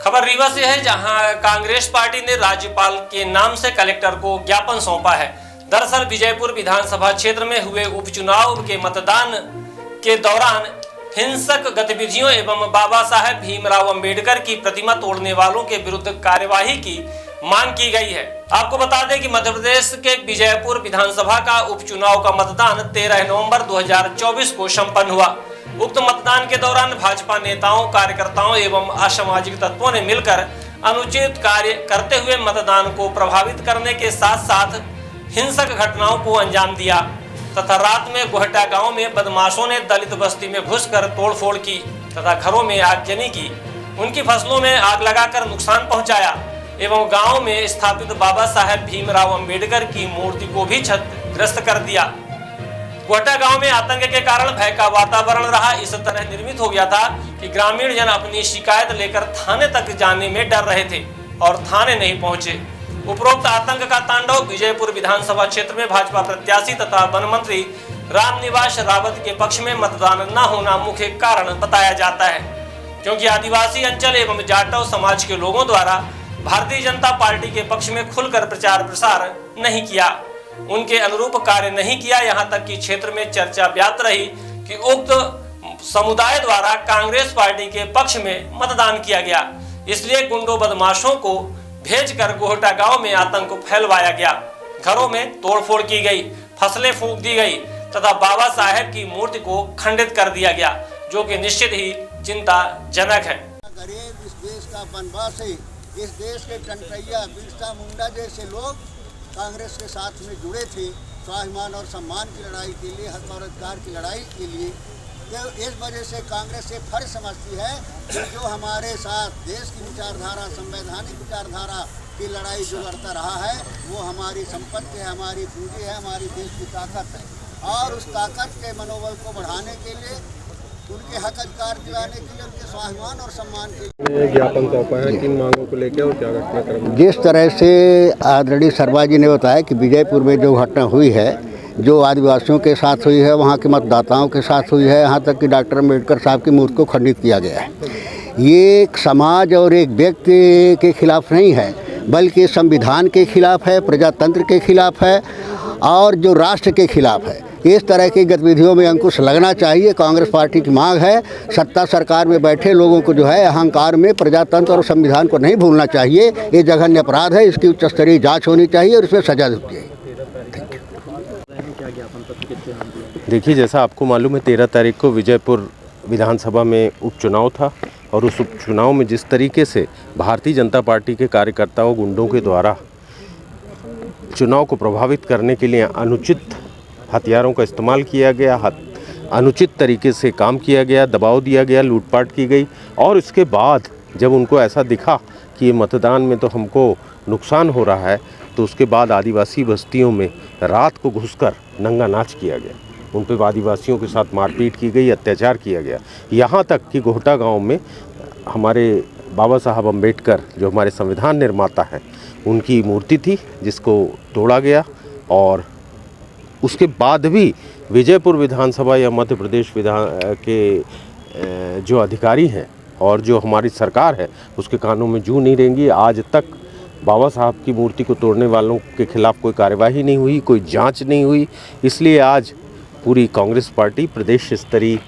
खबर रीवा से है, जहां कांग्रेस पार्टी ने राज्यपाल के नाम से कलेक्टर को ज्ञापन सौंपा है। दरअसल विजयपुर विधानसभा क्षेत्र में हुए उपचुनाव के मतदान के दौरान हिंसक गतिविधियों एवं बाबा साहेब भीमराव अंबेडकर की प्रतिमा तोड़ने वालों के विरुद्ध कार्यवाही की मांग की गई है। आपको बता दें कि मध्य प्रदेश के विजयपुर विधानसभा का उपचुनाव का मतदान 13 नवंबर 2024 को संपन्न हुआ। उक्त मतदान के दौरान भाजपा नेताओं, कार्यकर्ताओं एवं असामाजिक तत्वों ने मिलकर अनुचित कार्य करते हुए मतदान को प्रभावित करने के साथ साथ हिंसक घटनाओं को अंजाम दिया तथा रात में गोहटा गांव में बदमाशों ने दलित बस्ती में घुसकर तोड़फोड़ की तथा घरों में आगजनी की, उनकी फसलों में आग लगाकर नुकसान पहुंचाया एवं गांव में स्थापित बाबा साहेब भीमराव अंबेडकर की मूर्ति को भी क्षतिग्रस्त कर दिया। गोहटा गांव में आतंक के कारण भय का वातावरण रहा। इस तरह निर्मित हो गया था कि ग्रामीण जन अपनी शिकायत लेकर थाने तक जाने में डर रहे थे और थाने नहीं पहुंचे। उपरोक्त आतंक का तांडव विजयपुर विधानसभा क्षेत्र में भाजपा प्रत्याशी तथा वन मंत्री रामनिवास रावत के पक्ष में मतदान न होना मुख्य कारण बताया जाता है, क्योंकि आदिवासी अंचल एवं जाटव समाज के लोगों द्वारा भारतीय जनता पार्टी के पक्ष में खुलकर प्रचार प्रसार नहीं किया, उनके अनुरूप कार्य नहीं किया। यहां तक कि क्षेत्र में चर्चा व्याप्त रही कि उक्त समुदाय द्वारा कांग्रेस पार्टी के पक्ष में मतदान किया गया, इसलिए गुंडों बदमाशों को भेजकर गोहटा गांव में आतंक फैलवाया गया। घरों में तोड़फोड़ की गई, फसलें फूंक दी गई तथा बाबा साहेब की मूर्ति को खंडित कर दिया गया, जो कि निश्चित ही चिंताजनक है। गरीब इस देश का बनवासी, इस देश के टंटैया बिरसा मुंडा जैसे लोग कांग्रेस के साथ में जुड़े थे स्वाभिमान और सम्मान की लड़ाई के लिए, हक और अधिकार की लड़ाई के लिए। तो इस वजह से कांग्रेस ये फर्ज समझती है कि जो हमारे साथ देश की विचारधारा, संवैधानिक विचारधारा की लड़ाई जो लड़ता रहा है, वो हमारी संपत्ति है, हमारी पूंजी है, हमारी देश की ताकत है। और उस ताकत के मनोबल को बढ़ाने के लिए, उनके हक अधिकार दिलाने के लिए, उनके स्वाभिमान और सम्मान के लिए ज्ञापन सौंपा है। किन मांगों को लेकर और क्या घटनाक्रम? जिस तरह से आदरणीय शर्मा जी ने बताया कि विजयपुर में जो घटना हुई है, जो आदिवासियों के साथ हुई है, वहाँ के मतदाताओं के साथ हुई है, यहाँ तक कि डॉक्टर अम्बेडकर साहब की मूर्ति को खंडित किया गया है। ये एक समाज और एक व्यक्ति के खिलाफ नहीं है, बल्कि संविधान के खिलाफ है, प्रजातंत्र के खिलाफ है और जो राष्ट्र के खिलाफ है। इस तरह की गतिविधियों में अंकुश लगना चाहिए। कांग्रेस पार्टी की मांग है, सत्ता सरकार में बैठे लोगों को जो है अहंकार में प्रजातंत्र और संविधान को नहीं भूलना चाहिए। ये जघन्य अपराध है, इसकी उच्च स्तरीय जांच होनी चाहिए और इसमें सजा दी चाहिए। देखिए, जैसा आपको मालूम है, 13 तारीख को विजयपुर विधानसभा में उपचुनाव था और उस उपचुनाव में जिस तरीके से भारतीय जनता पार्टी के कार्यकर्ताओं, गुंडों के द्वारा चुनाव को प्रभावित करने के लिए अनुचित हथियारों का इस्तेमाल किया गया, अनुचित तरीके से काम किया गया, दबाव दिया गया, लूटपाट की गई और इसके बाद जब उनको ऐसा दिखा कि ये मतदान में तो हमको नुकसान हो रहा है, तो उसके बाद आदिवासी बस्तियों में रात को घुसकर नंगा नाच किया गया। उन पर आदिवासियों के साथ मारपीट की गई, अत्याचार किया गया। यहाँ तक कि गोहटा गांव में हमारे बाबा साहब अम्बेडकर, जो हमारे संविधान निर्माता हैं, उनकी मूर्ति थी जिसको तोड़ा गया। और उसके बाद भी विजयपुर विधानसभा या मध्य प्रदेश के जो अधिकारी हैं और जो हमारी सरकार है, उसके कानों में जू नहीं रहेंगी। आज तक बाबा साहब की मूर्ति को तोड़ने वालों के खिलाफ कोई कार्यवाही नहीं हुई, कोई जांच नहीं हुई। इसलिए आज पूरी कांग्रेस पार्टी प्रदेश स्तरीय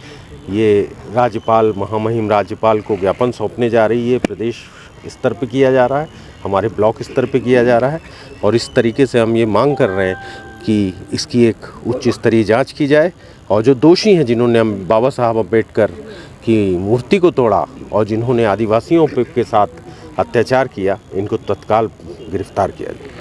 ये राज्यपाल, महामहिम राज्यपाल को ज्ञापन सौंपने जा रही है। प्रदेश स्तर पे किया जा रहा है, हमारे ब्लॉक स्तर पे किया जा रहा है और इस तरीके से हम ये मांग कर रहे हैं कि इसकी एक उच्च स्तरीय जांच की जाए और जो दोषी हैं, जिन्होंने बाबा साहब अम्बेडकर की मूर्ति को तोड़ा और जिन्होंने आदिवासियों के साथ अत्याचार किया, इनको तत्काल गिरफ्तार किया जाए।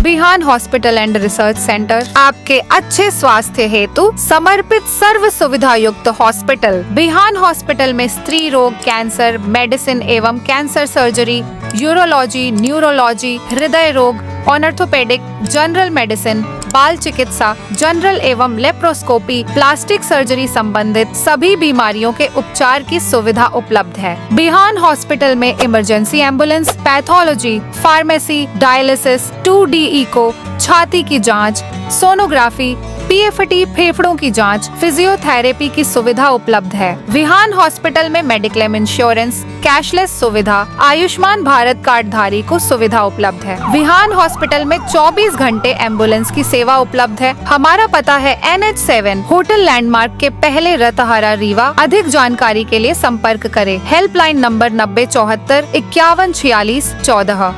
बिहान हॉस्पिटल एंड रिसर्च सेंटर आपके अच्छे स्वास्थ्य हेतु समर्पित सर्व सुविधा युक्त हॉस्पिटल। बिहान हॉस्पिटल में स्त्री रोग, कैंसर, मेडिसिन एवं कैंसर सर्जरी, यूरोलॉजी, न्यूरोलॉजी, हृदय रोग, ऑर्थोपेडिक, जनरल मेडिसिन, बाल चिकित्सा, जनरल एवं लेप्रोस्कोपी, प्लास्टिक सर्जरी संबंधित सभी बीमारियों के उपचार की सुविधा उपलब्ध है। बिहान हॉस्पिटल में emergency ambulance, pathology, pharmacy, dialysis, 2D echo, छाती की जांच, सोनोग्राफी, PFT फेफड़ों की जांच, फिजियोथेरेपी की सुविधा उपलब्ध है। विहान हॉस्पिटल में मेडिक्लेम इंश्योरेंस, कैशलेस सुविधा, आयुष्मान भारत कार्ड धारी को सुविधा उपलब्ध है। विहान हॉस्पिटल में 24 घंटे एम्बुलेंस की सेवा उपलब्ध है। हमारा पता है NH7 होटल लैंडमार्क के पहले रतहरा रीवा। अधिक जानकारी के लिए संपर्क करें। Helpline number 9074 5146 14।